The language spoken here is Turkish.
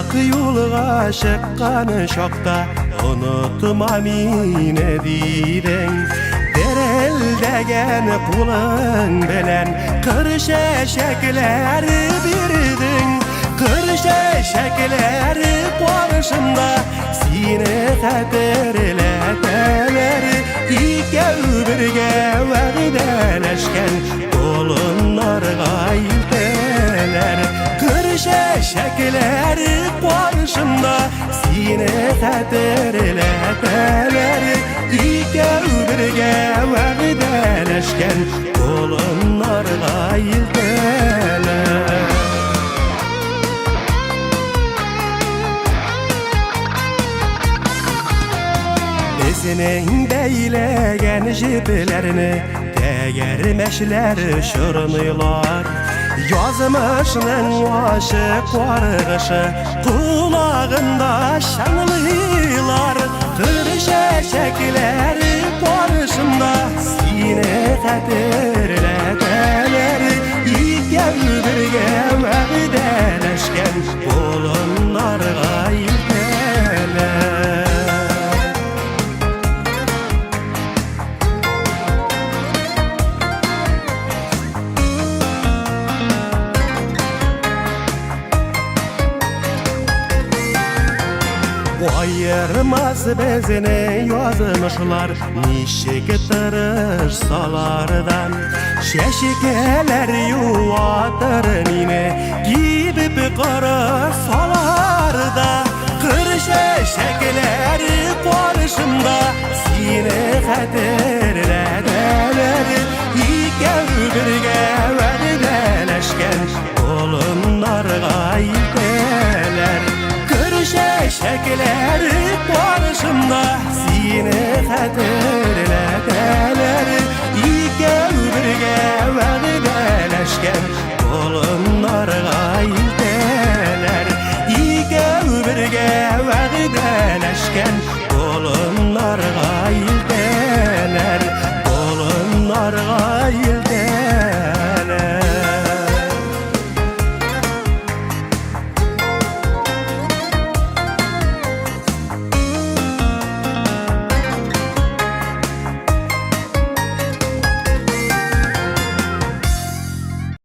Hak yolga çıqqan şokta unutma mine diden Derel degen pulun bilen kır şeşekler birdin Kır şeşekler başında sine kaderleteler İkev birge vərdələşkən dolunlar gayilteler Kır şeşekler başında sine kaderleteler İkev birge vərdələşkən dolunlar gayilteler Senin deylegen jiplerini Tegermeşler şırnılar Yazmışının aşık vargışı Kulağında şanlılar Kır şeşekler barışında Sine kaderleteler İkev birge vərdələşkən Bolunlar gayilteler Ayırmaz bezini yazmışlar Nişik tırışsalardan Şeşikeler yuvatır nine Gidip kırsalarda Kır şeşekler karşımda Sine kaderleteler İkev birge vərdələşkən Dolunlar gayilteler Şeşekler başımda sine kaderleteler